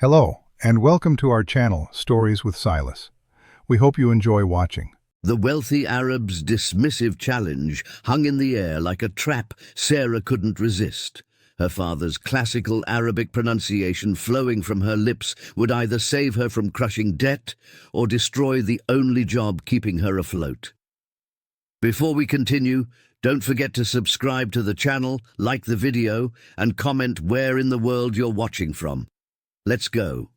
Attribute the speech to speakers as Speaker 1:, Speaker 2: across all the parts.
Speaker 1: Hello, and welcome to our channel, Stories with Silas. We hope you enjoy watching.
Speaker 2: The wealthy Arab's dismissive challenge hung in the air like a trap Sarah couldn't resist. Her father's classical Arabic pronunciation flowing from her lips would either save her from crushing debt or destroy the only job keeping her afloat. Before we continue, don't forget to subscribe to the channel, like the video, and comment where in the world you're watching from. Let's go.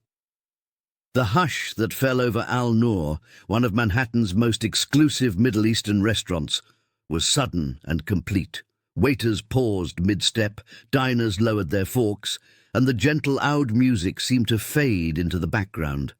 Speaker 2: The hush that fell over Al Noor, one of Manhattan's most exclusive Middle Eastern restaurants, was sudden and complete. Waiters paused mid-step, diners lowered their forks, and the gentle oud music seemed to fade into the background.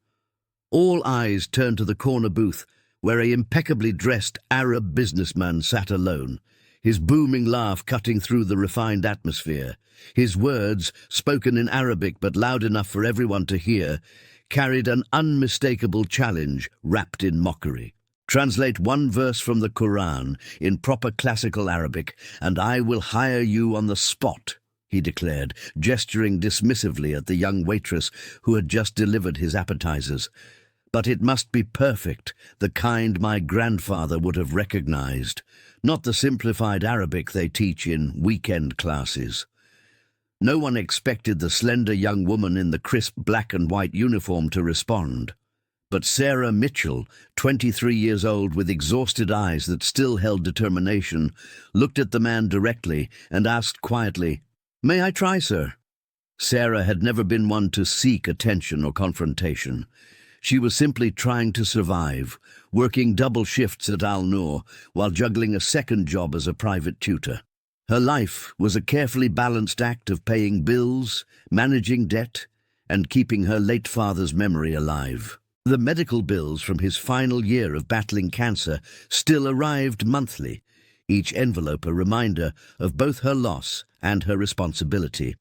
Speaker 2: All eyes turned to the corner booth, where an impeccably dressed Arab businessman sat alone, his booming laugh cutting through the refined atmosphere. His words, spoken in Arabic but loud enough for everyone to hear, carried an unmistakable challenge wrapped in mockery. Translate one verse from the Quran in proper classical Arabic, and I will hire you on the spot, he declared, gesturing dismissively at the young waitress who had just delivered his appetizers. But it must be perfect, the kind my grandfather would have recognized, not the simplified Arabic they teach in weekend classes. No one expected the slender young woman in the crisp black and white uniform to respond. But Sarah Mitchell, 23 years old with exhausted eyes that still held determination, looked at the man directly and asked quietly, "May I try, sir?" Sarah had never been one to seek attention or confrontation. She was simply trying to survive, working double shifts at Al Noor while juggling a second job as a private tutor. Her life was a carefully balanced act of paying bills, managing debt, and keeping her late father's memory alive. The medical bills from his final year of battling cancer still arrived monthly, each envelope a reminder of both her loss and her responsibility.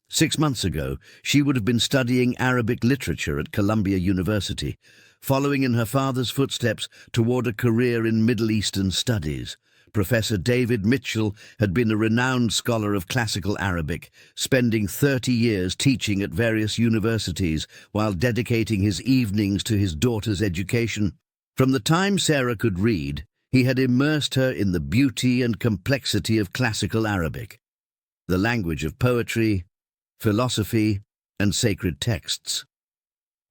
Speaker 2: 6 months ago, she would have been studying Arabic literature at Columbia University, following in her father's footsteps toward a career in Middle Eastern studies. Professor David Mitchell had been a renowned scholar of classical Arabic, spending 30 years teaching at various universities while dedicating his evenings to his daughter's education. From the time Sarah could read, he had immersed her in the beauty and complexity of classical Arabic, the language of poetry, philosophy, and sacred texts.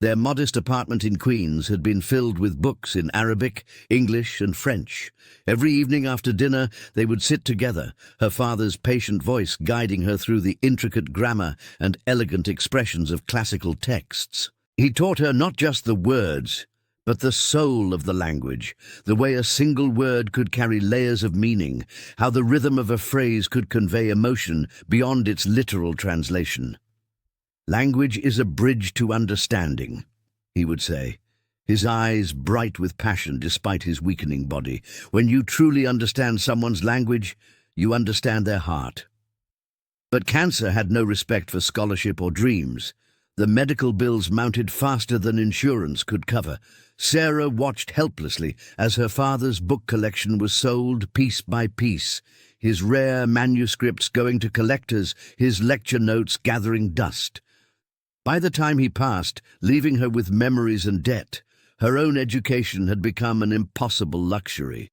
Speaker 2: Their modest apartment in Queens had been filled with books in Arabic, English, and French. Every evening after dinner, they would sit together, her father's patient voice guiding her through the intricate grammar and elegant expressions of classical texts. He taught her not just the words, but the soul of the language, the way a single word could carry layers of meaning, how the rhythm of a phrase could convey emotion beyond its literal translation. "Language is a bridge to understanding," he would say, his eyes bright with passion despite his weakening body. "When you truly understand someone's language, you understand their heart." But cancer had no respect for scholarship or dreams. The medical bills mounted faster than insurance could cover. Sarah watched helplessly as her father's book collection was sold piece by piece, his rare manuscripts going to collectors, his lecture notes gathering dust. By the time he passed, leaving her with memories and debt, her own education had become an impossible luxury.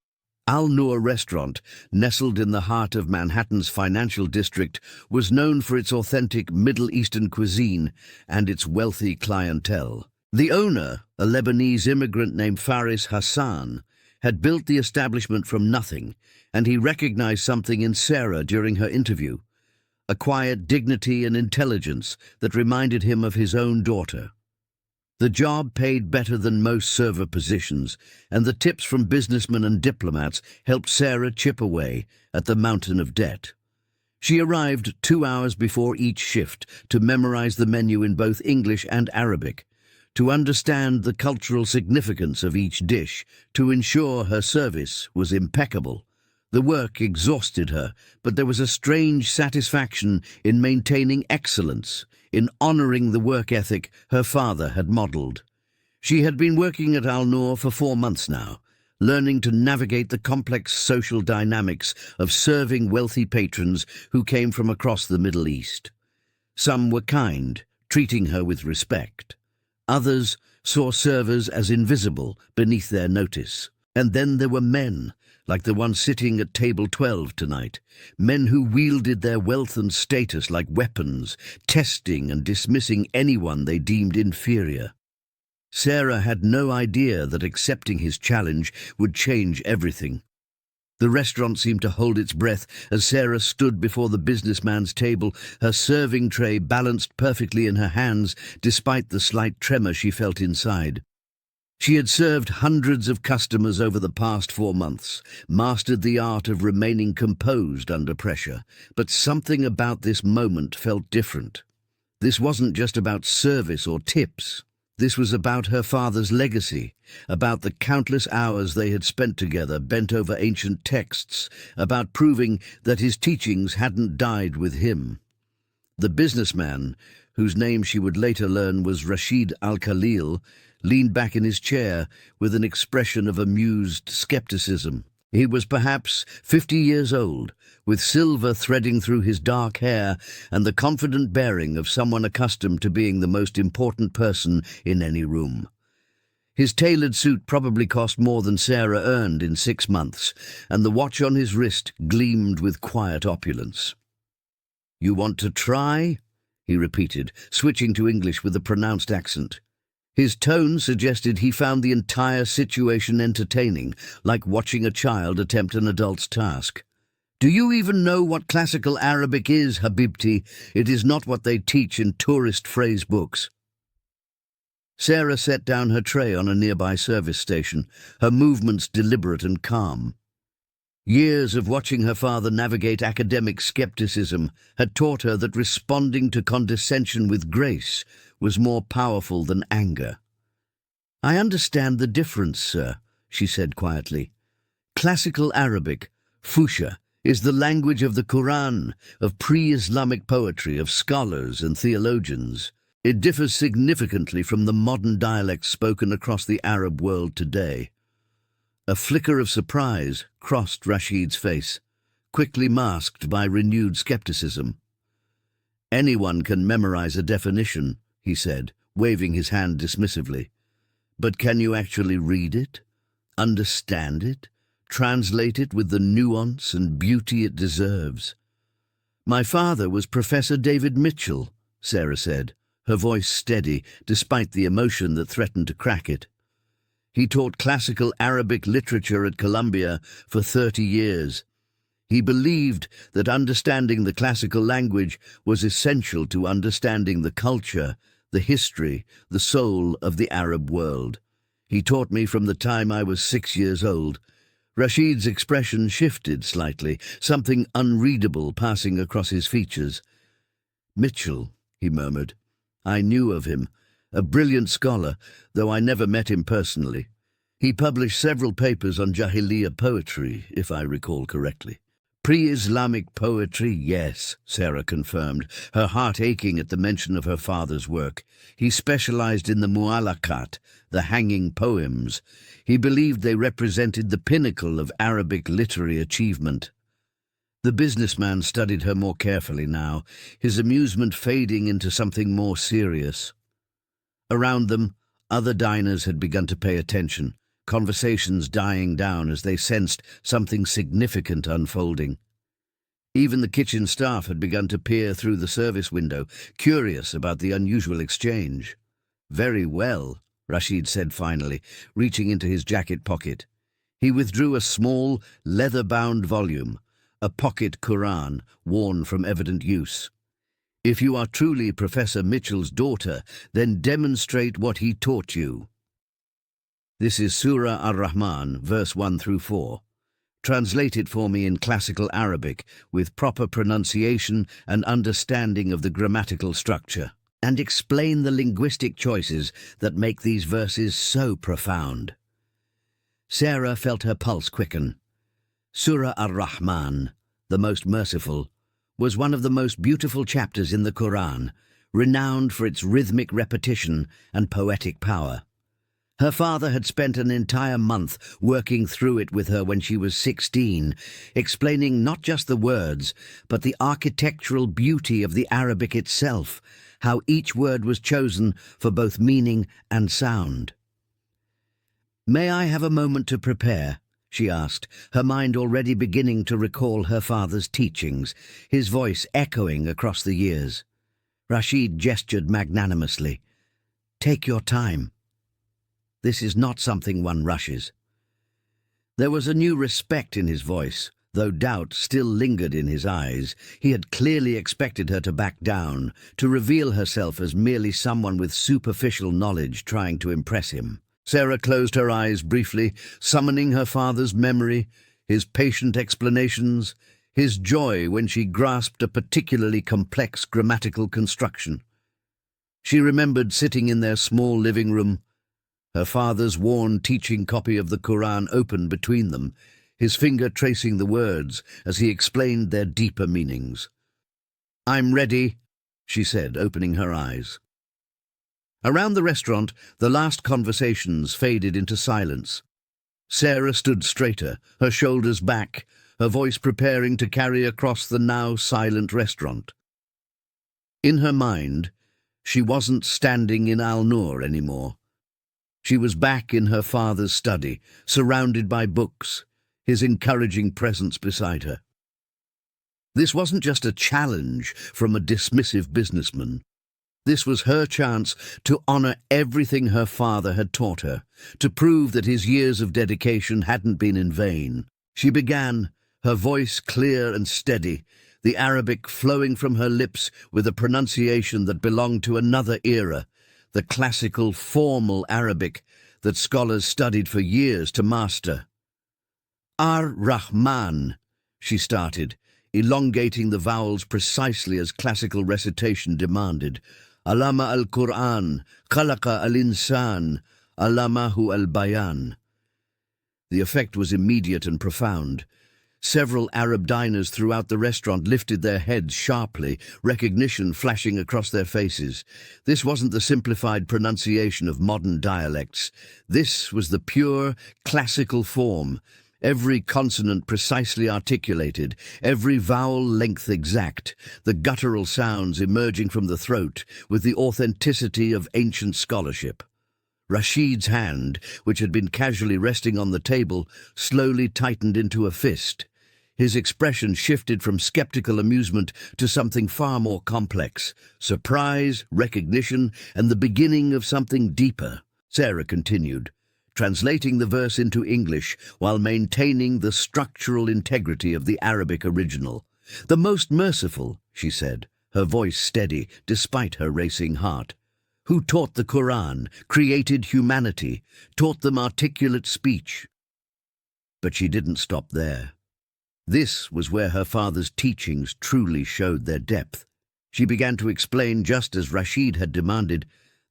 Speaker 2: Al Noor restaurant, nestled in the heart of Manhattan's financial district, was known for its authentic Middle Eastern cuisine and its wealthy clientele. The owner, a Lebanese immigrant named Faris Hassan, had built the establishment from nothing, and he recognized something in Sarah during her interview, a quiet dignity and intelligence that reminded him of his own daughter. The job paid better than most server positions, and the tips from businessmen and diplomats helped Sarah chip away at the mountain of debt. She arrived 2 hours before each shift to memorize the menu in both English and Arabic, to understand the cultural significance of each dish, to ensure her service was impeccable. The work exhausted her, but there was a strange satisfaction in maintaining excellence, in honoring the work ethic her father had modeled. She had been working at Al Noor for 4 months now, learning to navigate the complex social dynamics of serving wealthy patrons who came from across the Middle East. Some were kind, treating her with respect. Others saw servers as invisible beneath their notice. And then there were men, like the one sitting at table 12 tonight, men who wielded their wealth and status like weapons, testing and dismissing anyone they deemed inferior. Sarah had no idea that accepting his challenge would change everything. The restaurant seemed to hold its breath as Sarah stood before the businessman's table, her serving tray balanced perfectly in her hands despite the slight tremor she felt inside. She had served hundreds of customers over the past 4 months, mastered the art of remaining composed under pressure, but something about this moment felt different. This wasn't just about service or tips. This was about her father's legacy, about the countless hours they had spent together bent over ancient texts, about proving that his teachings hadn't died with him. The businessman, whose name she would later learn was Rashid Al-Khalil, leaned back in his chair with an expression of amused skepticism. He was perhaps 50 years old, with silver threading through his dark hair and the confident bearing of someone accustomed to being the most important person in any room. His tailored suit probably cost more than Sarah earned in 6 months, and the watch on his wrist gleamed with quiet opulence. "You want to try?" he repeated, switching to English with a pronounced accent. His tone suggested he found the entire situation entertaining, like watching a child attempt an adult's task. "Do you even know what classical Arabic is, Habibti? It is not what they teach in tourist phrase books." Sarah set down her tray on a nearby service station, her movements deliberate and calm. Years of watching her father navigate academic skepticism had taught her that responding to condescension with grace was more powerful than anger. "I understand the difference, sir," she said quietly. "Classical Arabic, Fusha, is the language of the Quran, of pre-Islamic poetry, of scholars and theologians. It differs significantly from the modern dialects spoken across the Arab world today." A flicker of surprise crossed Rashid's face, quickly masked by renewed skepticism. "Anyone can memorize a definition," he said, waving his hand dismissively. "But can you actually read it, understand it, translate it with the nuance and beauty it deserves?" "My father was Professor David Mitchell," Sarah said, her voice steady despite the emotion that threatened to crack it. "He taught classical Arabic literature at Columbia for 30 years. He believed that understanding the classical language was essential to understanding the culture, the history, the soul of the Arab world. He taught me from the time I was 6 years old." Rashid's expression shifted slightly, something unreadable passing across his features. "Mitchell," he murmured. "I knew of him. A brilliant scholar, though I never met him personally. He published several papers on Jahiliyyah poetry, if I recall correctly." "Pre-Islamic poetry, yes," Sarah confirmed, her heart aching at the mention of her father's work. "He specialized in the mu'allaqat, the hanging poems. He believed they represented the pinnacle of Arabic literary achievement." The businessman studied her more carefully now, his amusement fading into something more serious. Around them, other diners had begun to pay attention, conversations dying down as they sensed something significant unfolding. Even the kitchen staff had begun to peer through the service window, curious about the unusual exchange. "Very well," Rashid said finally, reaching into his jacket pocket. He withdrew a small, leather-bound volume, a pocket Quran, worn from evident use. "If you are truly Professor Mitchell's daughter, then demonstrate what he taught you." "This is Surah Ar-Rahman, verse 1 through 4. Translate it for me in classical Arabic, with proper pronunciation and understanding of the grammatical structure, and explain the linguistic choices that make these verses so profound." Sarah felt her pulse quicken. Surah Ar-Rahman, the most merciful, was one of the most beautiful chapters in the Quran, renowned for its rhythmic repetition and poetic power. Her father had spent an entire month working through it with her when she was 16, explaining not just the words, but the architectural beauty of the Arabic itself, how each word was chosen for both meaning and sound. "May I have a moment to prepare?" she asked, her mind already beginning to recall her father's teachings, his voice echoing across the years. Rashid gestured magnanimously. "Take your time. This is not something one rushes." There was a new respect in his voice, though doubt still lingered in his eyes. He had clearly expected her to back down, to reveal herself as merely someone with superficial knowledge trying to impress him. Sarah closed her eyes briefly, summoning her father's memory, his patient explanations, his joy when she grasped a particularly complex grammatical construction. She remembered sitting in their small living room, her father's worn teaching copy of the Quran open between them, his finger tracing the words as he explained their deeper meanings. "I'm ready," she said, opening her eyes. Around the restaurant, the last conversations faded into silence. Sarah stood straighter, her shoulders back, her voice preparing to carry across the now silent restaurant. In her mind, she wasn't standing in Al-Nur anymore. She was back in her father's study, surrounded by books, his encouraging presence beside her. This wasn't just a challenge from a dismissive businessman. This was her chance to honor everything her father had taught her, to prove that his years of dedication hadn't been in vain. She began, her voice clear and steady, the Arabic flowing from her lips with a pronunciation that belonged to another era, the classical, formal Arabic that scholars studied for years to master. "Ar-Rahman," she started, elongating the vowels precisely as classical recitation demanded. "Allama al-Qur'an, khalaqa al-insan, allamahu al-bayan." The effect was immediate and profound. Several Arab diners throughout the restaurant lifted their heads sharply, recognition flashing across their faces. This wasn't the simplified pronunciation of modern dialects. This was the pure, classical form, every consonant precisely articulated, every vowel length exact, the guttural sounds emerging from the throat with the authenticity of ancient scholarship. Rashid's hand, which had been casually resting on the table, slowly tightened into a fist. His expression shifted from skeptical amusement to something far more complex, surprise, recognition, and the beginning of something deeper. Sarah continued, translating the verse into English while maintaining the structural integrity of the Arabic original. "The most merciful," she said, her voice steady despite her racing heart, "who taught the Quran, created humanity, taught them articulate speech." But she didn't stop there. This was where her father's teachings truly showed their depth. She began to explain, just as Rashid had demanded,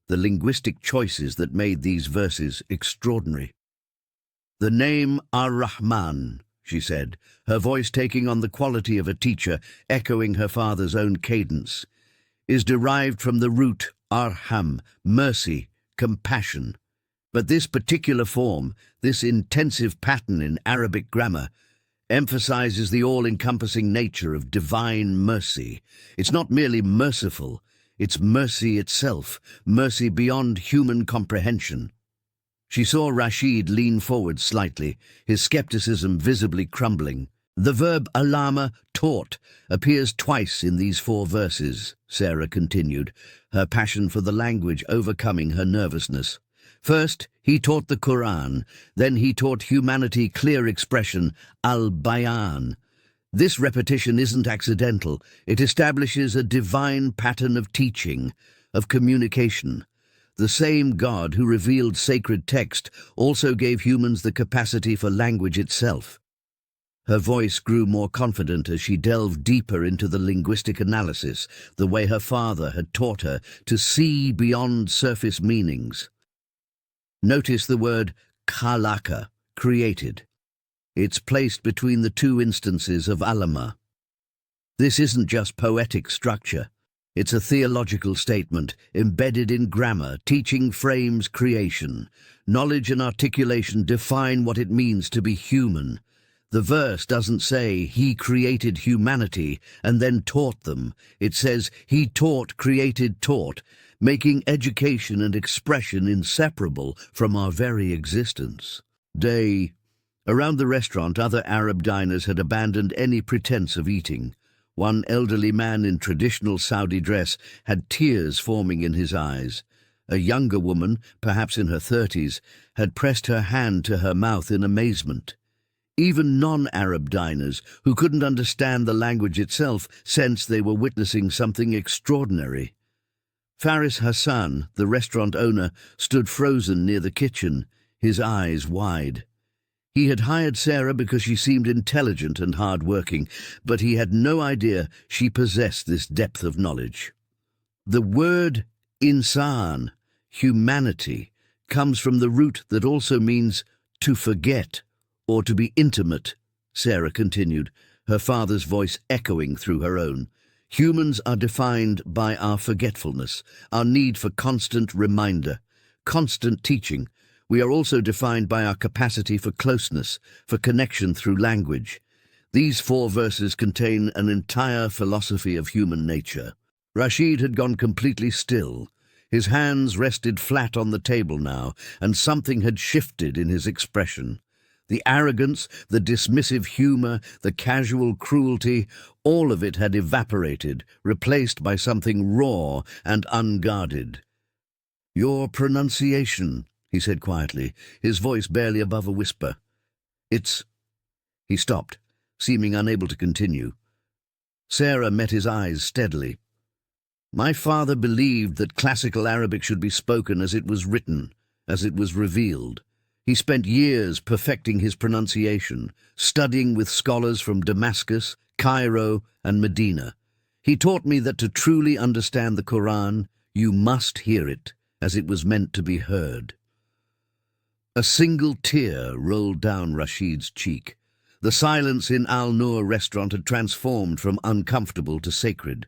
Speaker 2: the linguistic choices that made these verses extraordinary. "The name Ar-Rahman," she said, her voice taking on the quality of a teacher, echoing her father's own cadence, "is derived from the root Arham, mercy, compassion. But this particular form, this intensive pattern in Arabic grammar, emphasizes the all-encompassing nature of divine mercy. It's not merely merciful, it's mercy itself, mercy beyond human comprehension." She saw Rashid lean forward slightly, his skepticism visibly crumbling. "The verb alama, taught, appears twice in these 4 verses," Sarah continued, her passion for the language overcoming her nervousness. "First, he taught the Quran, then he taught humanity clear expression, al-bayan. This repetition isn't accidental. It establishes a divine pattern of teaching, of communication. The same God who revealed sacred text also gave humans the capacity for language itself." Her voice grew more confident as she delved deeper into the linguistic analysis, the way her father had taught her to see beyond surface meanings. Notice the word khalaqa, created. It's placed between the 2 instances of alama. This isn't just poetic structure. It's a theological statement, embedded in grammar. Teaching frames creation. Knowledge and articulation define what it means to be human. The verse doesn't say he created humanity and then taught them. It says he taught, created, taught, making education and expression inseparable from our very existence. Around the restaurant, other Arab diners had abandoned any pretense of eating. One elderly man in traditional Saudi dress had tears forming in his eyes. A younger woman, perhaps in her 30s, had pressed her hand to her mouth in amazement. Even non-Arab diners, who couldn't understand the language itself, sensed they were witnessing something extraordinary. Faris Hassan, the restaurant owner, stood frozen near the kitchen, his eyes wide. He had hired Sarah because she seemed intelligent and hard-working, but he had no idea she possessed this depth of knowledge. The word insan, humanity, comes from the root that also means to forget or to be intimate, Sarah continued, her father's voice echoing through her own. Humans are defined by our forgetfulness, our need for constant reminder, constant teaching. We are also defined by our capacity for closeness, for connection through language. These 4 verses contain an entire philosophy of human nature. Rashid had gone completely still. His hands rested flat on the table now, and something had shifted in his expression. The arrogance, the dismissive humor, the casual cruelty, all of it had evaporated, replaced by something raw and unguarded. "Your pronunciation," he said quietly, his voice barely above a whisper. "It's—" He stopped, seeming unable to continue. Sarah met his eyes steadily. "My father believed that classical Arabic should be spoken as it was written, as it was revealed. He spent years perfecting his pronunciation, studying with scholars from Damascus, Cairo, and Medina. He taught me that to truly understand the Quran, you must hear it as it was meant to be heard." A single tear rolled down Rashid's cheek. The silence in Al Noor restaurant had transformed from uncomfortable to sacred.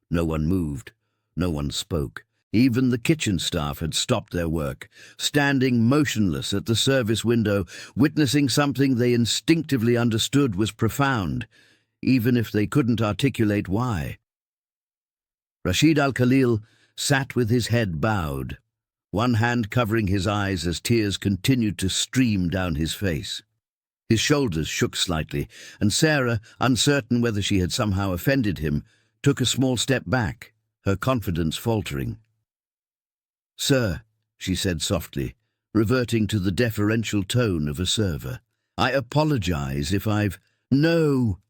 Speaker 2: No one moved. No one spoke. Even the kitchen staff had stopped their work, standing motionless at the service window, witnessing something they instinctively understood was profound, even if they couldn't articulate why. Rashid al-Khalil sat with his head bowed, one hand covering his eyes as tears continued to stream down his face. His shoulders shook slightly, and Sarah, uncertain whether she had somehow offended him, took a small step back, her confidence faltering. "Sir," she said softly, reverting to the deferential tone of a server, "I apologize if I've—" "No,"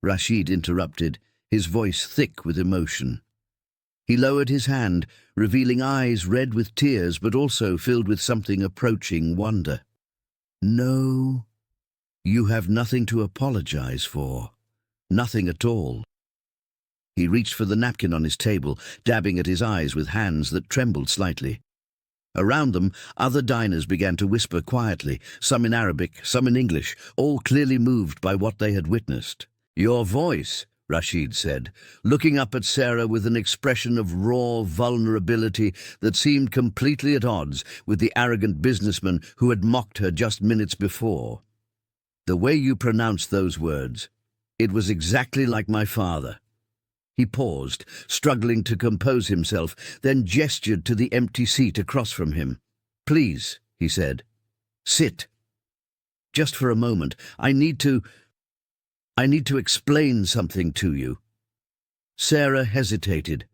Speaker 2: Rashid interrupted, his voice thick with emotion. He lowered his hand, revealing eyes red with tears but also filled with something approaching wonder. "No, you have nothing to apologize for. Nothing at all." He reached for the napkin on his table, dabbing at his eyes with hands that trembled slightly. Around them, other diners began to whisper quietly, some in Arabic, some in English, all clearly moved by what they had witnessed. "Your voice," Rashid said, looking up at Sarah with an expression of raw vulnerability that seemed completely at odds with the arrogant businessman who had mocked her just minutes before. "The way you pronounced those words, it was exactly like my father." He paused, struggling to compose himself, then gestured to the empty seat across from him. "Please," he said, "sit. Just for a moment, I need to explain something to you." Sarah hesitated.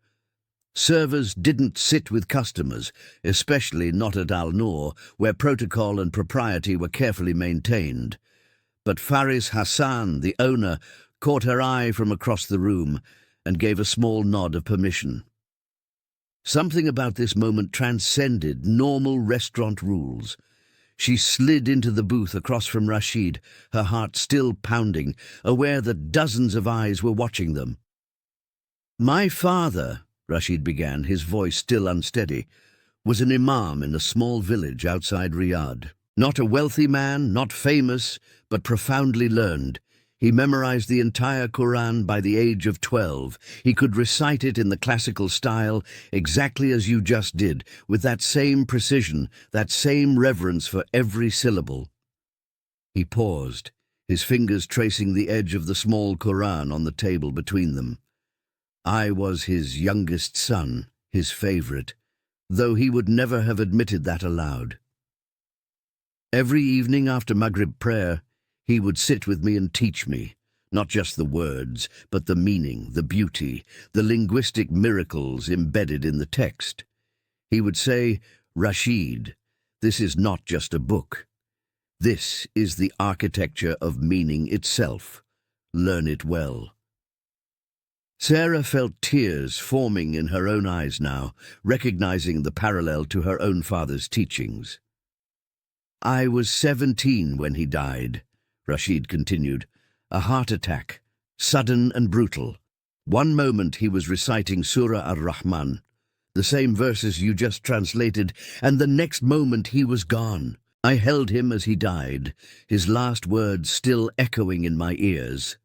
Speaker 2: Servers didn't sit with customers, especially not at Al Noor, where protocol and propriety were carefully maintained. But Faris Hassan, the owner, caught her eye from across the room and gave a small nod of permission. Something about this moment transcended normal restaurant rules. She slid into the booth across from Rashid, her heart still pounding, aware that dozens of eyes were watching them. "My father," Rashid began, his voice still unsteady, "was an imam in a small village outside Riyadh. Not a wealthy man, not famous, but profoundly learned. He memorized the entire Quran by the age of 12. He could recite it in the classical style, exactly as you just did, with that same precision, that same reverence for every syllable." He paused, his fingers tracing the edge of the small Quran on the table between them. I was his youngest son, his favorite, though he would never have admitted that aloud. Every evening after Maghrib prayer, he would sit with me and teach me, not just the words, but the meaning, the beauty, the linguistic miracles embedded in the text. He would say, "Rashid, this is not just a book. This is the architecture of meaning itself. Learn it well." Sarah felt tears forming in her own eyes now, recognizing the parallel to her own father's teachings. "I was 17 when he died," Rashid continued. "A heart attack, sudden and brutal. One moment he was reciting Surah Ar-Rahman, the same verses you just translated, and the next moment he was gone. I held him as he died, his last words still echoing in my ears."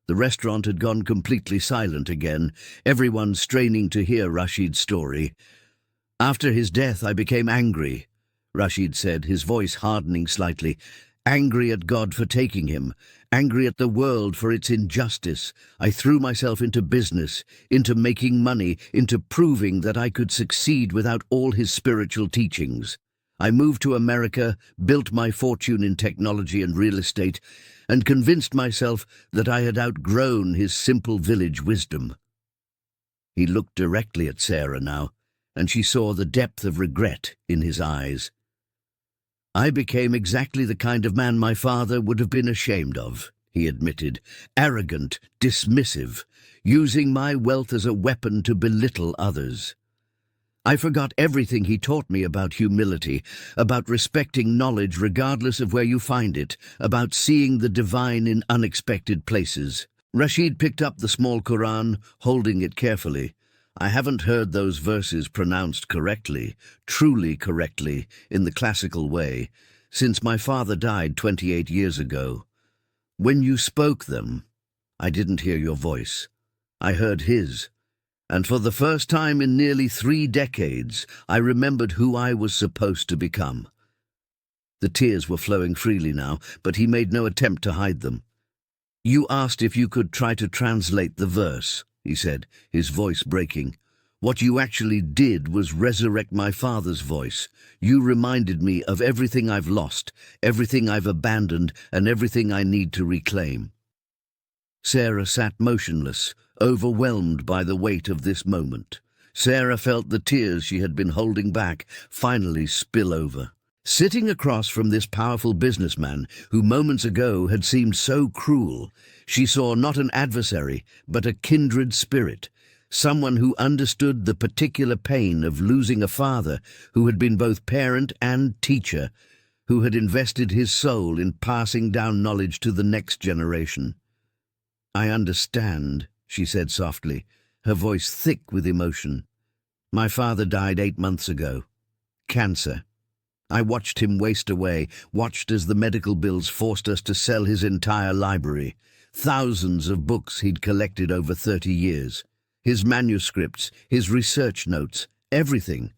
Speaker 2: The restaurant had gone completely silent again, everyone straining to hear Rashid's story. "After his death I became angry," Rashid said, his voice hardening slightly. "Angry at God for taking him, angry at the world for its injustice. I threw myself into business, into making money, into proving that I could succeed without all his spiritual teachings. I moved to America, built my fortune in technology and real estate, and convinced myself that I had outgrown his simple village wisdom." He looked directly at Sarah now, and she saw the depth of regret in his eyes. "I became exactly the kind of man my father would have been ashamed of," he admitted. "Arrogant, dismissive, using my wealth as a weapon to belittle others. I forgot everything he taught me about humility, about respecting knowledge regardless of where you find it, about seeing the divine in unexpected places." Rashid picked up the small Quran, holding it carefully. "I haven't heard those verses pronounced correctly, truly correctly, in the classical way, since my father died 28 years ago. When you spoke them, I didn't hear your voice. I heard his. And for the first time in nearly 3 decades, I remembered who I was supposed to become." The tears were flowing freely now, but he made no attempt to hide them. "You asked if you could try to translate the verse," he said, his voice breaking. "What you actually did was resurrect my father's voice. You reminded me of everything I've lost, everything I've abandoned, and everything I need to reclaim." Sarah sat motionless, overwhelmed by the weight of this moment. Sarah felt the tears she had been holding back finally spill over. Sitting across from this powerful businessman, who moments ago had seemed so cruel, she saw not an adversary, but a kindred spirit, someone who understood the particular pain of losing a father who had been both parent and teacher, who had invested his soul in passing down knowledge to the next generation. "I understand," she said softly, her voice thick with emotion. "My father died 8 months ago. Cancer. I watched him waste away, watched as the medical bills forced us to sell his entire library, thousands of books he'd collected over 30 years, his manuscripts, his research notes, everything.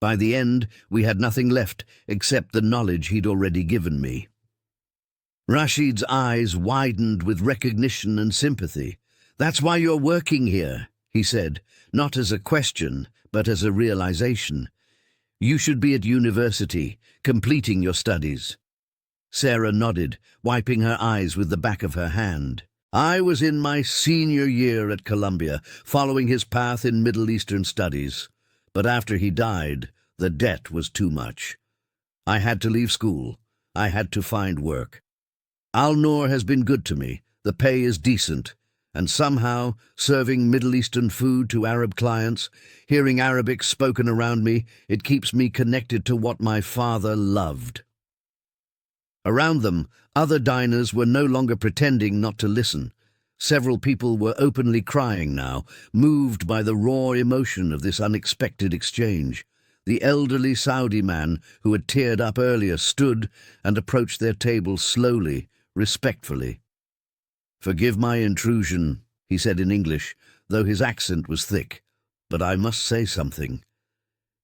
Speaker 2: By the end, we had nothing left except the knowledge he'd already given me." Rashid's eyes widened with recognition and sympathy. "That's why you're working here," he said, not as a question, but as a realization. "You should be at university, completing your studies." Sarah nodded, wiping her eyes with the back of her hand. "I was in my senior year at Columbia, following his path in Middle Eastern studies. But after he died, the debt was too much. I had to leave school. I had to find work. Al-Noor has been good to me. The pay is decent. And somehow, serving Middle Eastern food to Arab clients, hearing Arabic spoken around me, it keeps me connected to what my father loved." Around them, other diners were no longer pretending not to listen. Several people were openly crying now, moved by the raw emotion of this unexpected exchange. The elderly Saudi man, who had teared up earlier, stood and approached their table slowly, respectfully. "Forgive my intrusion," he said in English, though his accent was thick, "but I must say something.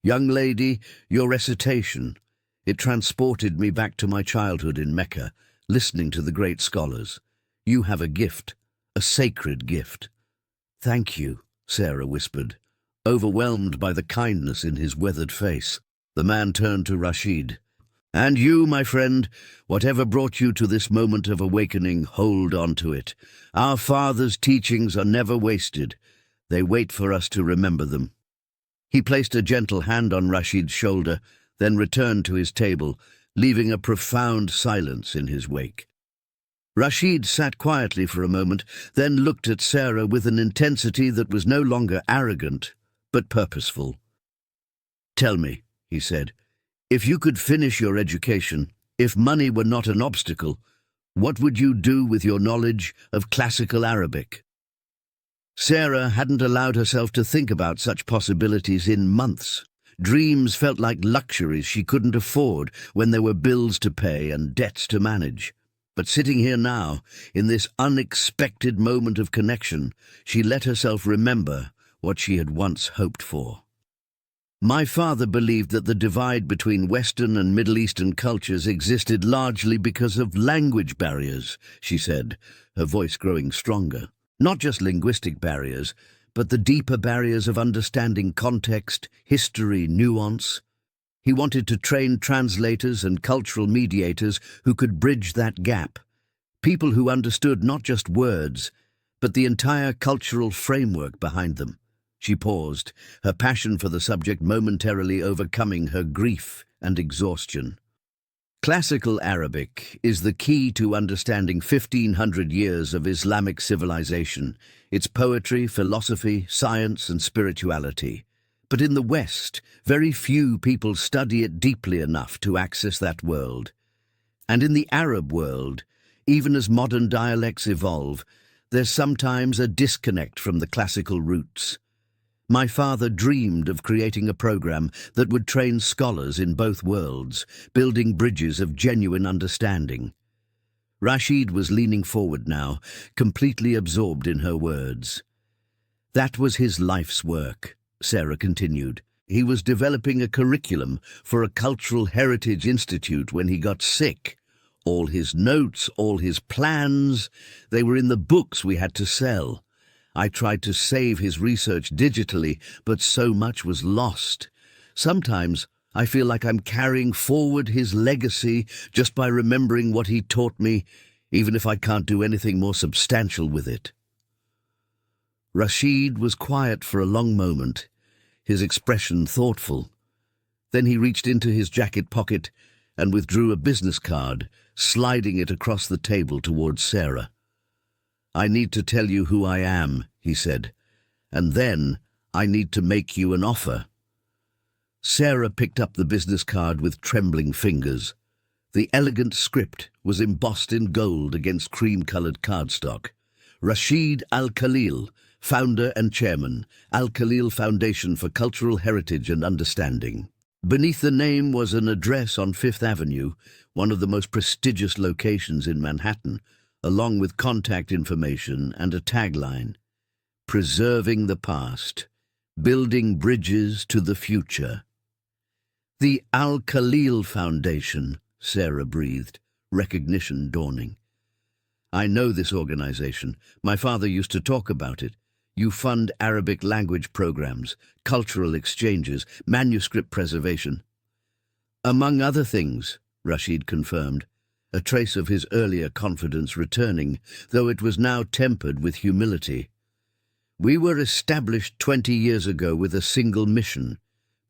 Speaker 2: Young lady, your recitation, it transported me back to my childhood in Mecca, listening to the great scholars. You have a gift, a sacred gift. Thank you, Sarah whispered, overwhelmed by the kindness in his weathered face. The man turned to Rashid. And you, my friend, whatever brought you to this moment of awakening, hold on to it. Our father's teachings are never wasted. They wait for us to remember them. He placed a gentle hand on Rashid's shoulder, then returned to his table, leaving a profound silence in his wake. Rashid sat quietly for a moment, then looked at Sarah with an intensity that was no longer arrogant, but purposeful. Tell me, he said, if you could finish your education, if money were not an obstacle, what would you do with your knowledge of classical Arabic? Sarah hadn't allowed herself to think about such possibilities in months. Dreams felt like luxuries she couldn't afford when there were bills to pay and debts to manage. But sitting here now, in this unexpected moment of connection, she let herself remember what she had once hoped for. My father believed that the divide between Western and Middle Eastern cultures existed largely because of language barriers, she said, her voice growing stronger. Not just linguistic barriers, but the deeper barriers of understanding context, history, nuance. He wanted to train translators and cultural mediators who could bridge that gap, people who understood not just words, but the entire cultural framework behind them. She paused, her passion for the subject momentarily overcoming her grief and exhaustion. Classical Arabic is the key to understanding 1,500 years of Islamic civilization, its poetry, philosophy, science, and spirituality. But in the West, very few people study it deeply enough to access that world. And in the Arab world, even as modern dialects evolve, there's sometimes a disconnect from the classical roots. My father dreamed of creating a program that would train scholars in both worlds, building bridges of genuine understanding. Rashid was leaning forward now, completely absorbed in her words. That was his life's work, Sarah continued. He was developing a curriculum for a cultural heritage institute when he got sick. All his notes, all his plans, they were in the books we had to sell. I tried to save his research digitally, but so much was lost. Sometimes I feel like I'm carrying forward his legacy just by remembering what he taught me, even if I can't do anything more substantial with it. Rashid was quiet for a long moment, his expression thoughtful. Then he reached into his jacket pocket and withdrew a business card, sliding it across the table towards Sarah. I need to tell you who I am, he said, and then I need to make you an offer. Sarah picked up the business card with trembling fingers. The elegant script was embossed in gold against cream-colored cardstock. Rashid Al-Khalil, founder and chairman, Al-Khalil Foundation for Cultural Heritage and Understanding. Beneath the name was an address on Fifth Avenue, one of the most prestigious locations in Manhattan, along with contact information and a tagline, "Preserving the past, building bridges to the future." The Al-Khalil Foundation, Sarah breathed, recognition dawning. I know this organization. My father used to talk about it. You fund Arabic language programs, cultural exchanges, manuscript preservation. Among other things, Rashid confirmed, a trace of his earlier confidence returning, though it was now tempered with humility. We were established 20 years ago with a single mission,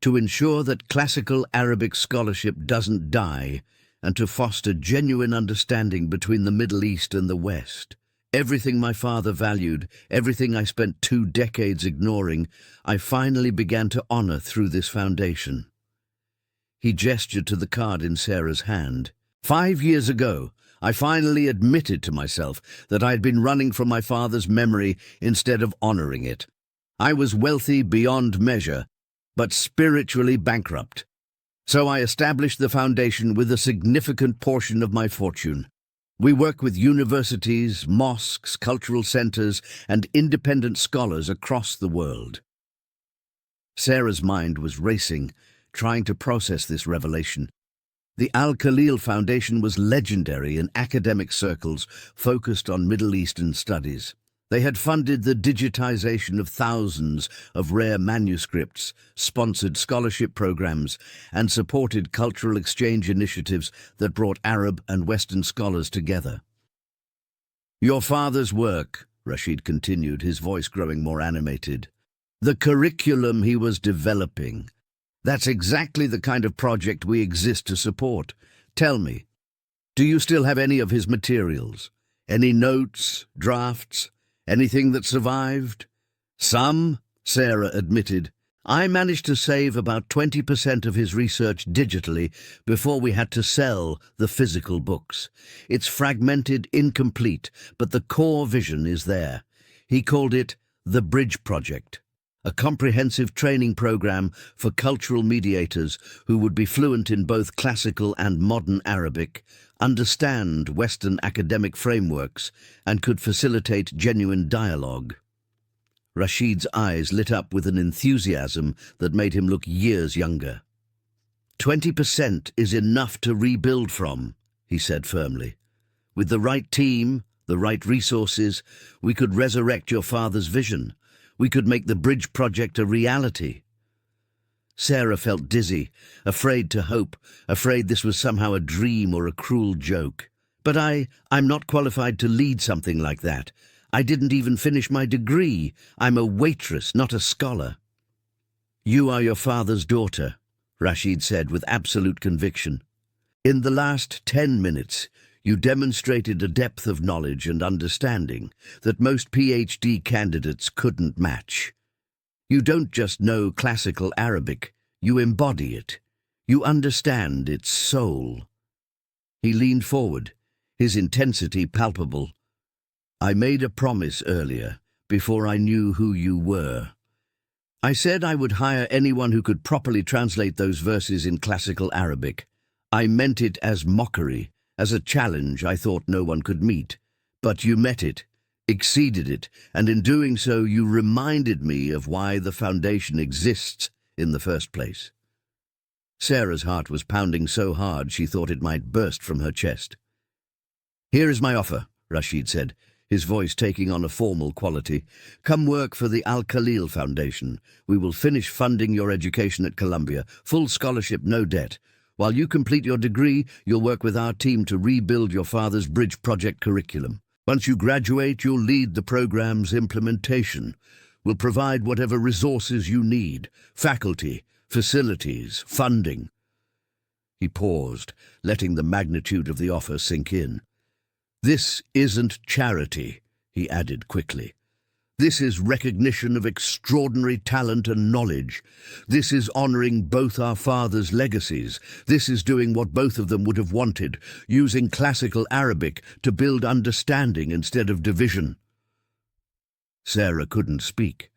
Speaker 2: to ensure that classical Arabic scholarship doesn't die and to foster genuine understanding between the Middle East and the West. Everything my father valued, everything I spent 2 decades ignoring, I finally began to honor through this foundation. He gestured to the card in Sarah's hand. 5 years ago, I finally admitted to myself that I had been running from my father's memory instead of honoring it. I was wealthy beyond measure, but spiritually bankrupt. So I established the foundation with a significant portion of my fortune. We work with universities, mosques, cultural centers, and independent scholars across the world. Sarah's mind was racing, trying to process this revelation. The Al-Khalil Foundation was legendary in academic circles focused on Middle Eastern studies. They had funded the digitization of thousands of rare manuscripts, sponsored scholarship programs, and supported cultural exchange initiatives that brought Arab and Western scholars together. "Your father's work," Rashid continued, his voice growing more animated. "The curriculum he was developing. That's exactly the kind of project we exist to support. Tell me, do you still have any of his materials? Any notes, drafts, anything that survived?" "Some," Sarah admitted. "I managed to save about 20% of his research digitally before we had to sell the physical books. It's fragmented, incomplete, but the core vision is there. He called it the Bridge Project, a comprehensive training program for cultural mediators who would be fluent in both classical and modern Arabic, understand Western academic frameworks, and could facilitate genuine dialogue." Rashid's eyes lit up with an enthusiasm that made him look years younger. 20% is enough to rebuild from," he said firmly. "With the right team, the right resources, we could resurrect your father's vision. We could make the Bridge Project a reality." Sarah felt dizzy, afraid to hope, afraid this was somehow a dream or a cruel joke. "But I'm not qualified to lead something like that. I didn't even finish my degree. I'm a waitress, not a scholar." "You are your father's daughter," Rashid said with absolute conviction. "In the last 10 minutes, you demonstrated a depth of knowledge and understanding that most PhD candidates couldn't match. You don't just know classical Arabic, you embody it. You understand its soul." He leaned forward, his intensity palpable. "I made a promise earlier, before I knew who you were. I said I would hire anyone who could properly translate those verses in classical Arabic. I meant it as mockery, as a challenge I thought no one could meet. But you met it, exceeded it, and in doing so you reminded me of why the foundation exists in the first place." Sarah's heart was pounding so hard she thought it might burst from her chest. "Here is my offer," Rashid said, his voice taking on a formal quality. "Come work for the Al-Khalil Foundation. We will finish funding your education at Columbia. Full scholarship, no debt. While you complete your degree, you'll work with our team to rebuild your father's Bridge Project curriculum. Once you graduate, you'll lead the program's implementation. We'll provide whatever resources you need, faculty, facilities, funding." He paused, letting the magnitude of the offer sink in. "This isn't charity," he added quickly. "This is recognition of extraordinary talent and knowledge. This is honoring both our fathers' legacies. This is doing what both of them would have wanted, using classical Arabic to build understanding instead of division." Sarah couldn't speak.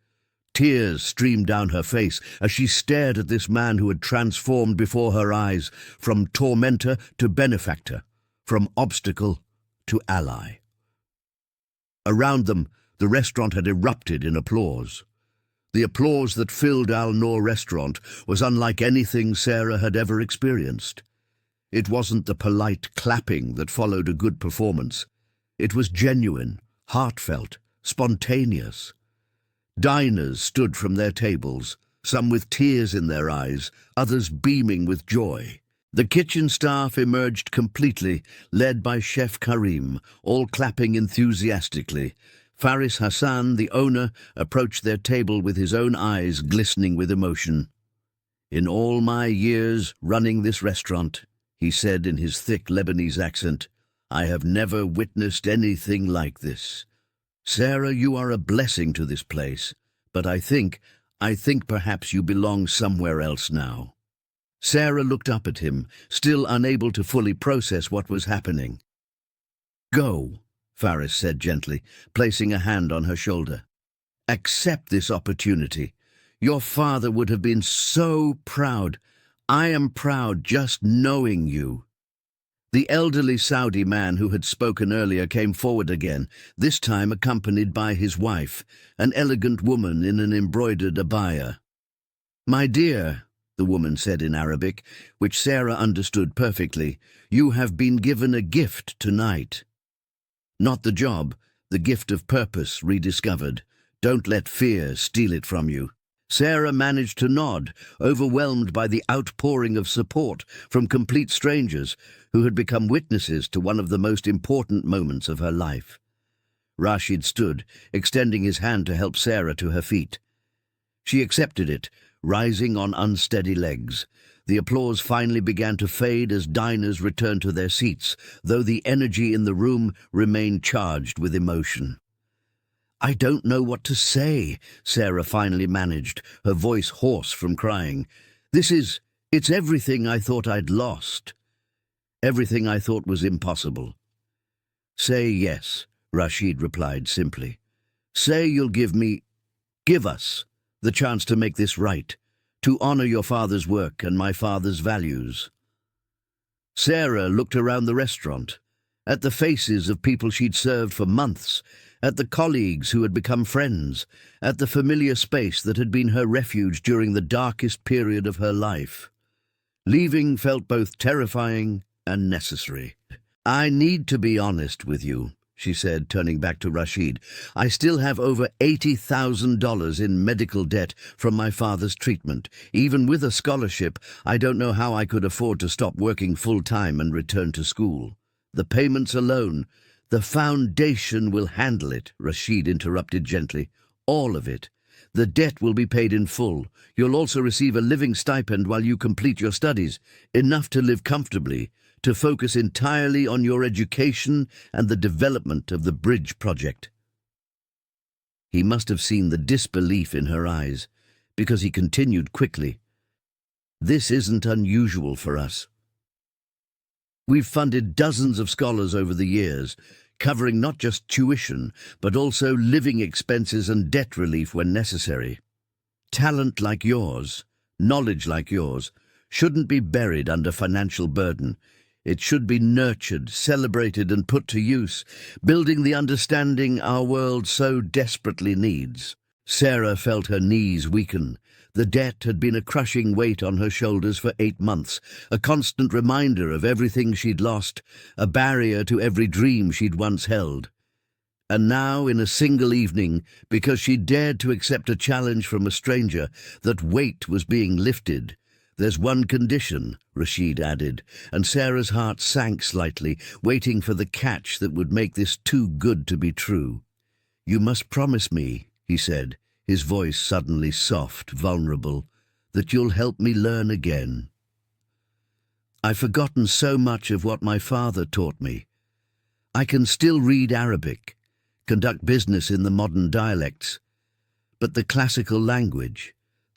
Speaker 2: Tears streamed down her face as she stared at this man who had transformed before her eyes, from tormentor to benefactor, from obstacle to ally. Around them, the restaurant had erupted in applause. The applause that filled Al-Noor restaurant was unlike anything Sarah had ever experienced. It wasn't the polite clapping that followed a good performance. It was genuine, heartfelt, spontaneous. Diners stood from their tables, some with tears in their eyes, others beaming with joy. The kitchen staff emerged completely, led by Chef Karim, all clapping enthusiastically. Faris Hassan, the owner, approached their table with his own eyes glistening with emotion. "In all my years running this restaurant," he said in his thick Lebanese accent, "I have never witnessed anything like this. Sarah, you are a blessing to this place, but I think perhaps you belong somewhere else now." Sarah looked up at him, still unable to fully process what was happening. "Go," Faris said gently, placing a hand on her shoulder. "Accept this opportunity. Your father would have been so proud. I am proud just knowing you." The elderly Saudi man who had spoken earlier came forward again, this time accompanied by his wife, an elegant woman in an embroidered abaya. "My dear," the woman said in Arabic, which Sarah understood perfectly. "You have been given a gift tonight. Not the job, the gift of purpose rediscovered. Don't let fear steal it from you." Sarah managed to nod, overwhelmed by the outpouring of support from complete strangers who had become witnesses to one of the most important moments of her life. Rashid stood, extending his hand to help Sarah to her feet. She accepted it, rising on unsteady legs. The applause finally began to fade as diners returned to their seats, though the energy in the room remained charged with emotion. "I don't know what to say," Sarah finally managed, her voice hoarse from crying. It's everything I thought I'd lost. Everything I thought was impossible." "Say yes," Rashid replied simply. "Say you'll give us, the chance to make this right, to honor your father's work and my father's values." Sarah looked around the restaurant, at the faces of people she'd served for months, at the colleagues who had become friends, at the familiar space that had been her refuge during the darkest period of her life. Leaving felt both terrifying and necessary. "I need to be honest with you," she said, turning back to Rashid. "I still have over $80,000 in medical debt from my father's treatment. Even with a scholarship, I don't know how I could afford to stop working full-time and return to school. The payments alone—" "The foundation will handle it," Rashid interrupted gently. "All of it. The debt will be paid in full. You'll also receive a living stipend while you complete your studies, enough to live comfortably, to focus entirely on your education and the development of the bridge project." He must have seen the disbelief in her eyes, because he continued quickly. "This isn't unusual for us. We've funded dozens of scholars over the years, covering not just tuition, but also living expenses and debt relief when necessary. Talent like yours, knowledge like yours, shouldn't be buried under financial burden. It should be nurtured, celebrated, and put to use, building the understanding our world so desperately needs." Sarah felt her knees weaken. The debt had been a crushing weight on her shoulders for 8 months, a constant reminder of everything she'd lost, a barrier to every dream she'd once held. And now, in a single evening, because she dared to accept a challenge from a stranger, that weight was being lifted. "There's one condition," Rashid added, and Sarah's heart sank slightly, waiting for the catch that would make this too good to be true. "You must promise me," he said, his voice suddenly soft, vulnerable, "that you'll help me learn again. I've forgotten so much of what my father taught me. I can still read Arabic, conduct business in the modern dialects, but the classical language,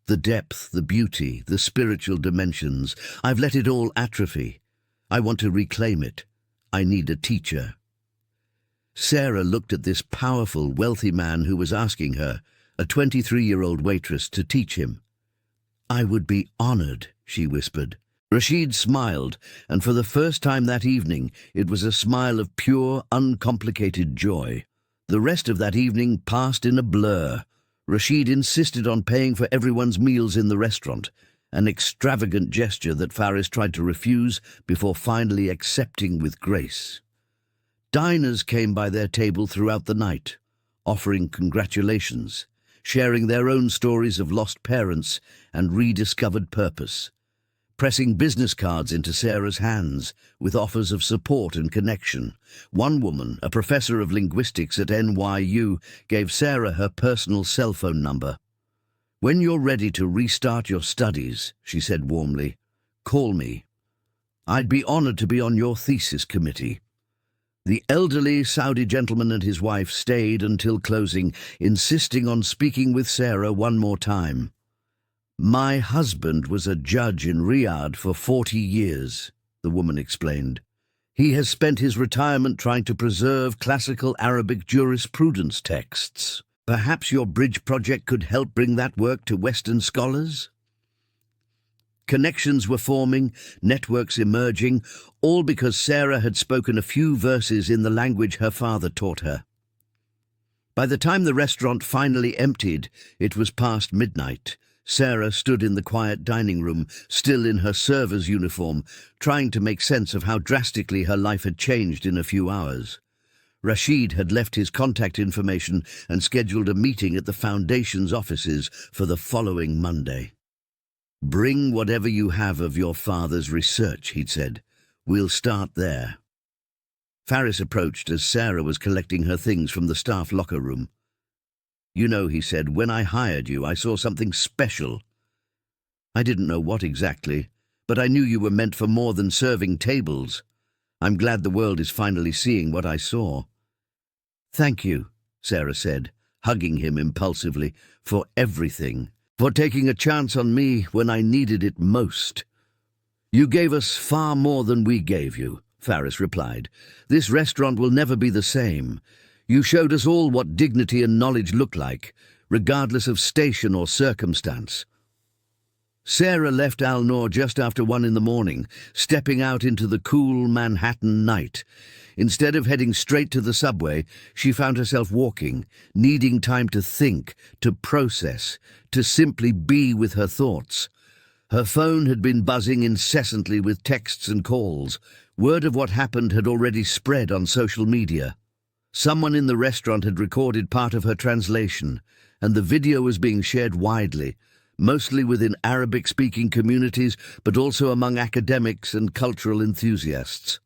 Speaker 2: the depth, the beauty, the spiritual dimensions, I've let it all atrophy. I want to reclaim it. I need a teacher." Sarah looked at this powerful, wealthy man who was asking her, a 23-year-old waitress, to teach him. "I would be honored," she whispered. Rashid smiled, and for the first time that evening it was a smile of pure, uncomplicated joy. The rest of that evening passed in a blur. Rashid insisted on paying for everyone's meals in the restaurant, an extravagant gesture that Faris tried to refuse before finally accepting with grace. Diners came by their table throughout the night, offering congratulations, sharing their own stories of lost parents and rediscovered purpose, pressing business cards into Sarah's hands with offers of support and connection. One woman, a professor of linguistics at NYU, gave Sarah her personal cell phone number. "When you're ready to restart your studies," she said warmly, "call me. I'd be honored to be on your thesis committee." The elderly Saudi gentleman and his wife stayed until closing, insisting on speaking with Sarah one more time. "My husband was a judge in Riyadh for 40 years, the woman explained. "He has spent his retirement trying to preserve classical Arabic jurisprudence texts. Perhaps your bridge project could help bring that work to Western scholars?" Connections were forming, networks emerging, all because Sarah had spoken a few verses in the language her father taught her. By the time the restaurant finally emptied, it was past midnight. Sarah stood in the quiet dining room, still in her server's uniform, trying to make sense of how drastically her life had changed in a few hours. Rashid had left his contact information and scheduled a meeting at the Foundation's offices for the following Monday. "Bring whatever you have of your father's research," he'd said. "We'll start there." Faris approached as Sarah was collecting her things from the staff locker room. "You know," he said, "when I hired you, I saw something special. I didn't know what exactly, but I knew you were meant for more than serving tables. I'm glad the world is finally seeing what I saw." "Thank you," Sarah said, hugging him impulsively, "for everything, for taking a chance on me when I needed it most." "You gave us far more than we gave you," Faris replied. "This restaurant will never be the same. You showed us all what dignity and knowledge look like, regardless of station or circumstance." Sarah left Al Noor just after 1 in the morning, stepping out into the cool Manhattan night. Instead of heading straight to the subway, she found herself walking, needing time to think, to process, to simply be with her thoughts. Her phone had been buzzing incessantly with texts and calls. Word of what happened had already spread on social media. Someone in the restaurant had recorded part of her translation, and the video was being shared widely, mostly within Arabic-speaking communities, but also among academics and cultural enthusiasts.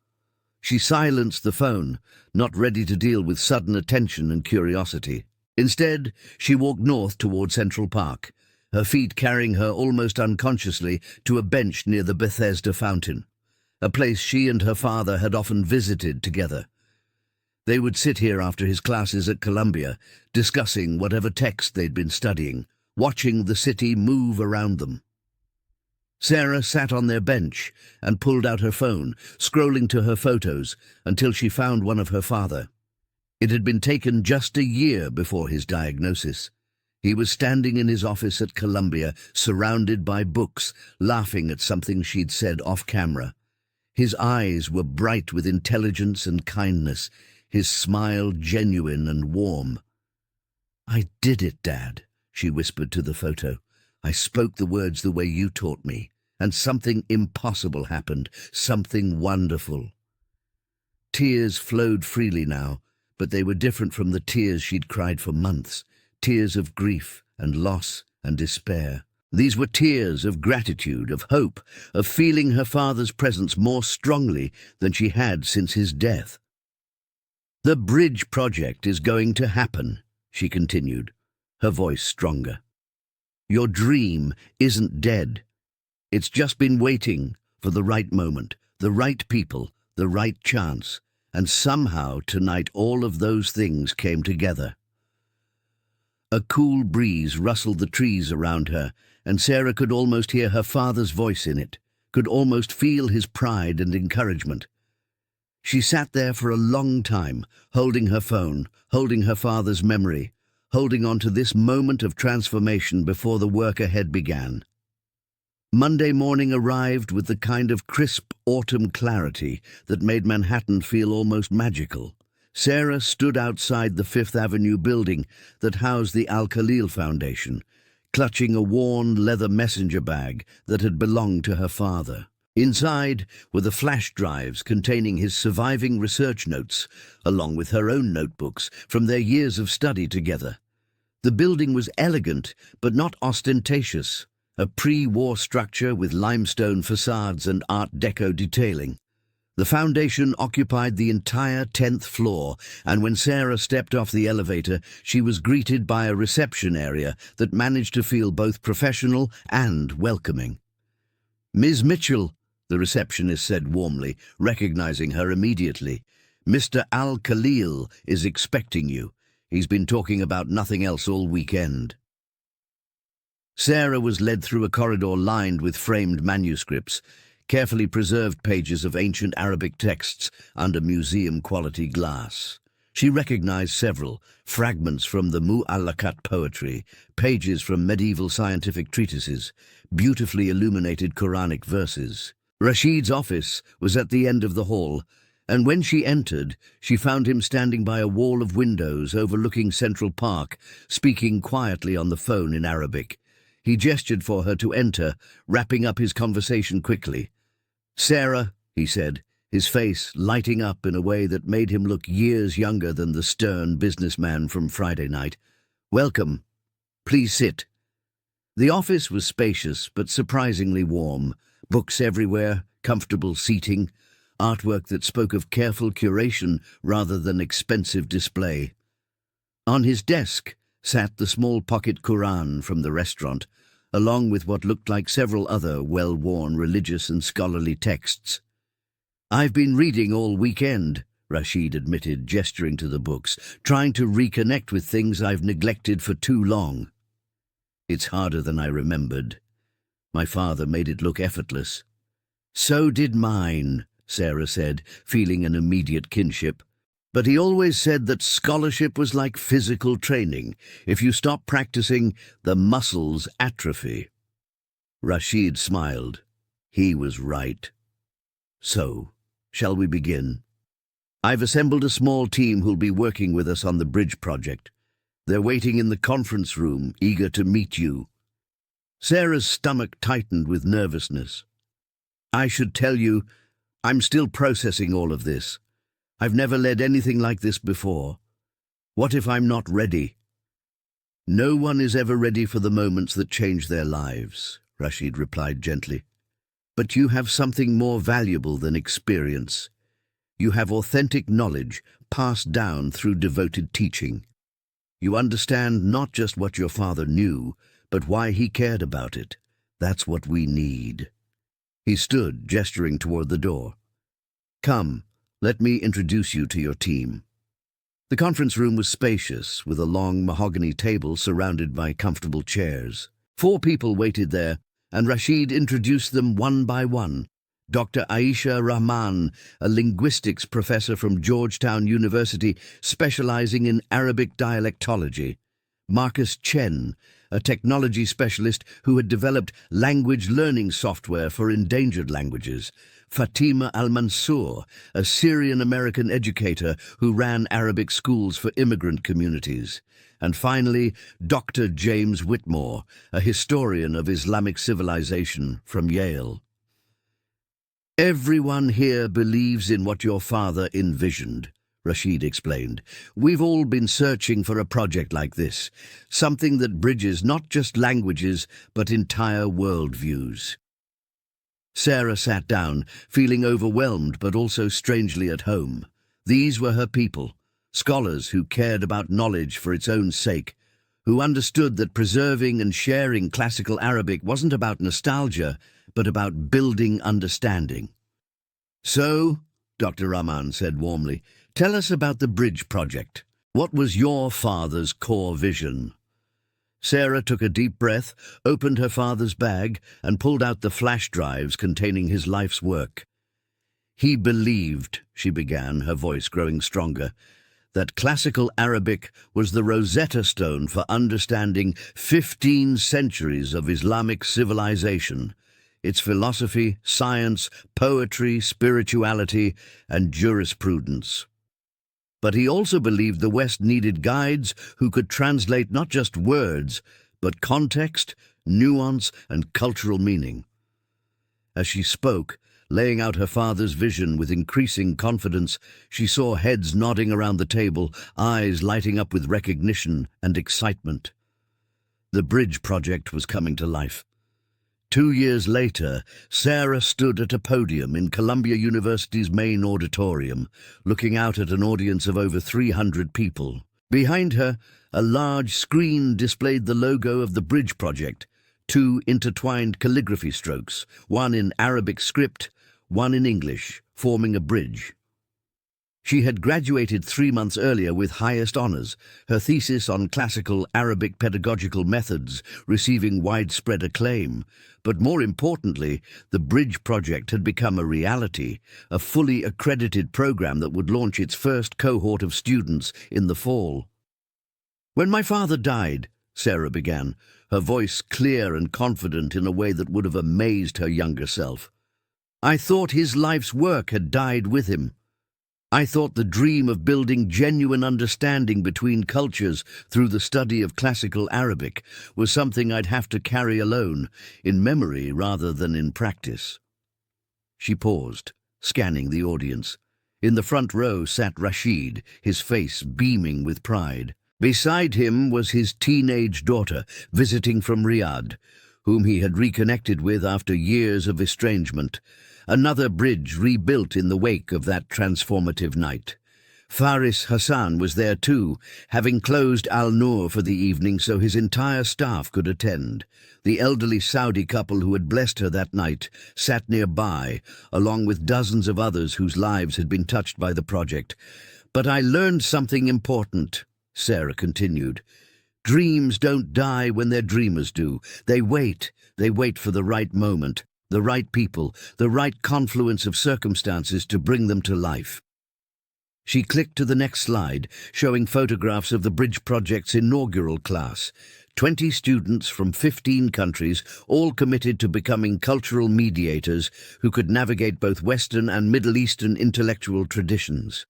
Speaker 2: She silenced the phone, not ready to deal with sudden attention and curiosity. Instead, she walked north toward Central Park, her feet carrying her almost unconsciously to a bench near the Bethesda fountain, a place she and her father had often visited together. They would sit here after his classes at Columbia, discussing whatever text they'd been studying, watching the city move around them. Sarah sat on their bench and pulled out her phone, scrolling to her photos until she found one of her father. It had been taken just a year before his diagnosis. He was standing in his office at Columbia, surrounded by books, laughing at something she'd said off-camera. His eyes were bright with intelligence and kindness, his smile genuine and warm. "I did it, Dad," she whispered to the photo. "I spoke the words the way you taught me, and something impossible happened, something wonderful." Tears flowed freely now, but they were different from the tears she'd cried for months, tears of grief and loss and despair. These were tears of gratitude, of hope, of feeling her father's presence more strongly than she had since his death. "The bridge project is going to happen," she continued, her voice stronger. "Your dream isn't dead. It's just been waiting for the right moment, the right people, the right chance, and somehow tonight all of those things came together." A cool breeze rustled the trees around her, and Sarah could almost hear her father's voice in it, could almost feel his pride and encouragement. She sat there for a long time, holding her phone, holding her father's memory, holding on to this moment of transformation before the work ahead began. Monday morning arrived with the kind of crisp autumn clarity that made Manhattan feel almost magical. Sarah stood outside the Fifth Avenue building that housed the Al-Khalil Foundation, clutching a worn leather messenger bag that had belonged to her father. Inside were the flash drives containing his surviving research notes, along with her own notebooks from their years of study together. The building was elegant, but not ostentatious, a pre-war structure with limestone facades and Art Deco detailing. The foundation occupied the entire 10th floor, and when Sarah stepped off the elevator, she was greeted by a reception area that managed to feel both professional and welcoming. "Ms. Mitchell," the receptionist said warmly, recognizing her immediately. "Mr. Al-Khalil is expecting you. He's been talking about nothing else all weekend." Sarah was led through a corridor lined with framed manuscripts, carefully preserved pages of ancient Arabic texts under museum-quality glass. She recognized several, fragments from the Mu'allaqat poetry, pages from medieval scientific treatises, beautifully illuminated Quranic verses. Rashid's office was at the end of the hall, and when she entered, she found him standing by a wall of windows overlooking Central Park, speaking quietly on the phone in Arabic. He gestured for her to enter, wrapping up his conversation quickly. "Sarah," he said, his face lighting up in a way that made him look years younger than the stern businessman from Friday night. "Welcome. Please sit." The office was spacious but surprisingly warm. Books everywhere, comfortable seating, artwork that spoke of careful curation rather than expensive display. On his desk sat the small pocket Quran from the restaurant, along with what looked like several other well-worn religious and scholarly texts. "I've been reading all weekend," Rashid admitted, gesturing to the books, "trying to reconnect with things I've neglected for too long." "It's harder than I remembered. My father made it look effortless." "So did mine," Sarah said, feeling an immediate kinship. "But he always said that scholarship was like physical training. If you stop practicing, the muscles atrophy." Rashid smiled. He was right. "So, shall we begin? I've assembled a small team who'll be working with us on the bridge project. They're waiting in the conference room, eager to meet you." Sarah's stomach tightened with nervousness. "I should tell you, I'm still processing all of this. I've never led anything like this before. What if I'm not ready?" "No one is ever ready for the moments that change their lives," Rashid replied gently. "But you have something more valuable than experience. You have authentic knowledge passed down through devoted teaching. You understand not just what your father knew, but why he cared about it. That's what we need." He stood, gesturing toward the door. "Come, let me introduce you to your team." The conference room was spacious, with a long mahogany table surrounded by comfortable chairs. 4 people waited there, and Rashid introduced them one by one. Dr. Aisha Rahman, a linguistics professor from Georgetown University specializing in Arabic dialectology. Marcus Chen, a technology specialist who had developed language learning software for endangered languages. Fatima Al-Mansour, a Syrian-American educator who ran Arabic schools for immigrant communities. And finally, Dr. James Whitmore, a historian of Islamic civilization from Yale. "Everyone here believes in what your father envisioned," Rashid explained. "We've all been searching for a project like this, something that bridges not just languages, but entire worldviews." Sarah sat down, feeling overwhelmed but also strangely at home. These were her people, scholars who cared about knowledge for its own sake, who understood that preserving and sharing classical Arabic wasn't about nostalgia, but about building understanding. "So," Dr. Rahman said warmly, "tell us about the bridge project. What was your father's core vision?" Sarah took a deep breath, opened her father's bag, and pulled out the flash drives containing his life's work. "He believed," she began, her voice growing stronger, "that classical Arabic was the Rosetta Stone for understanding 15 centuries of Islamic civilization, its philosophy, science, poetry, spirituality, and jurisprudence. But he also believed the West needed guides who could translate not just words, but context, nuance, and cultural meaning." As she spoke, laying out her father's vision with increasing confidence, she saw heads nodding around the table, eyes lighting up with recognition and excitement. The bridge project was coming to life. 2 years later, Sarah stood at a podium in Columbia University's main auditorium, looking out at an audience of over 300 people. Behind her, a large screen displayed the logo of the bridge project, 2 intertwined calligraphy strokes, one in Arabic script, one in English, forming a bridge. She had graduated 3 months earlier with highest honors, her thesis on classical Arabic pedagogical methods receiving widespread acclaim. But more importantly, the Bridge Project had become a reality, a fully accredited program that would launch its first cohort of students in the fall. "When my father died," Sarah began, her voice clear and confident in a way that would have amazed her younger self, "I thought his life's work had died with him. I thought the dream of building genuine understanding between cultures through the study of classical Arabic was something I'd have to carry alone, in memory rather than in practice. She paused, scanning the audience. In the front row sat Rashid, his face beaming with pride. Beside him was his teenage daughter, visiting from Riyadh, whom he had reconnected with after years of estrangement. Another bridge rebuilt in the wake of that transformative night. Faris Hassan was there too, having closed Al-Noor for the evening so his entire staff could attend. The elderly Saudi couple who had blessed her that night sat nearby, along with dozens of others whose lives had been touched by the project. "But I learned something important," Sarah continued. "Dreams don't die when their dreamers do. They wait for the right moment, the right people, the right confluence of circumstances to bring them to life." She clicked to the next slide, showing photographs of the Bridge Project's inaugural class. 20 students from 15 countries, all committed to becoming cultural mediators who could navigate both Western and Middle Eastern intellectual traditions.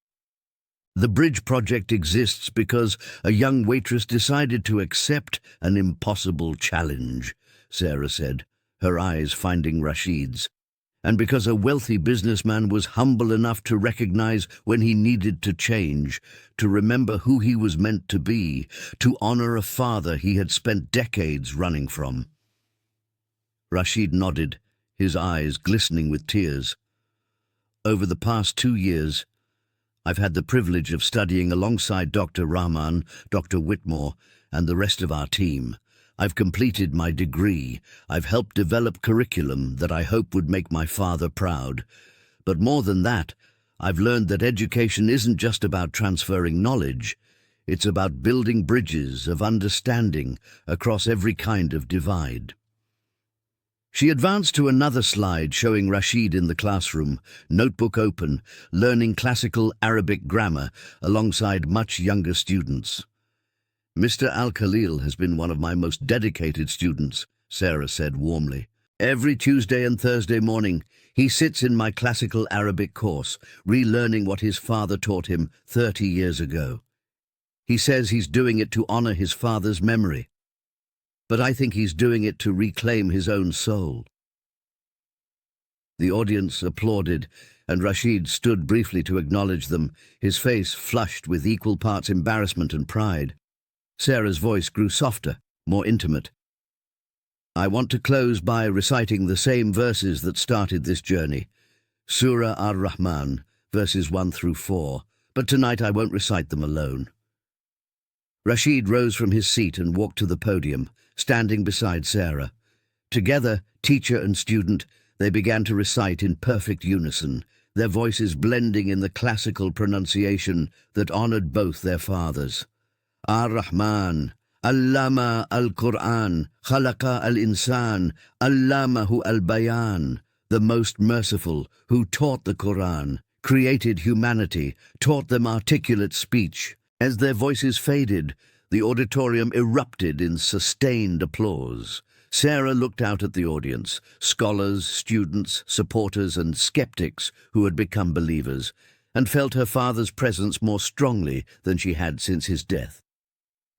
Speaker 2: The Bridge Project exists because a young waitress decided to accept an impossible challenge, Sarah said, her eyes finding Rashid's, and because a wealthy businessman was humble enough to recognize when he needed to change, to remember who he was meant to be, to honor a father he had spent decades running from. Rashid nodded, his eyes glistening with tears. "Over the past 2 years, I've had the privilege of studying alongside Dr. Rahman, Dr. Whitmore, and the rest of our team. I've completed my degree. I've helped develop curriculum that I hope would make my father proud. But more than that, I've learned that education isn't just about transferring knowledge. It's about building bridges of understanding across every kind of divide." She advanced to another slide showing Rashid in the classroom, notebook open, learning classical Arabic grammar alongside much younger students. "Mr. Al-Khalil has been one of my most dedicated students," Sarah said warmly. "Every Tuesday and Thursday morning, he sits in my classical Arabic course, relearning what his father taught him 30 years ago. He says he's doing it to honor his father's memory. But I think he's doing it to reclaim his own soul." The audience applauded, and Rashid stood briefly to acknowledge them, his face flushed with equal parts embarrassment and pride. Sarah's voice grew softer, more intimate. "I want to close by reciting the same verses that started this journey. Surah Ar-Rahman, verses 1 through 4, but tonight I won't recite them alone." Rashid rose from his seat and walked to the podium, standing beside Sarah. Together, teacher and student, they began to recite in perfect unison, their voices blending in the classical pronunciation that honored both their fathers. Ar-Rahman, Allama al-Qur'an, Khalaqa al-Insan, Allamahu al-Bayan, the most merciful, who taught the Qur'an, created humanity, taught them articulate speech. As their voices faded, the auditorium erupted in sustained applause. Sarah looked out at the audience, scholars, students, supporters, and skeptics who had become believers, and felt her father's presence more strongly than she had since his death.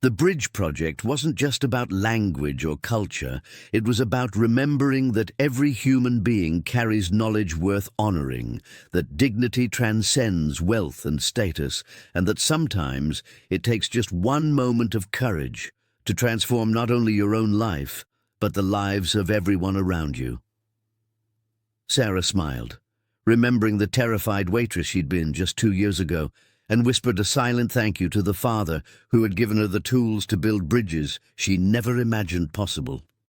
Speaker 2: The Bridge Project wasn't just about language or culture, it was about remembering that every human being carries knowledge worth honoring, that dignity transcends wealth and status, and that sometimes it takes just one moment of courage to transform not only your own life, but the lives of everyone around you. Sarah smiled, remembering the terrified waitress she'd been just 2 years ago, and whispered a silent thank you to the father who had given her the tools to build bridges she never imagined possible.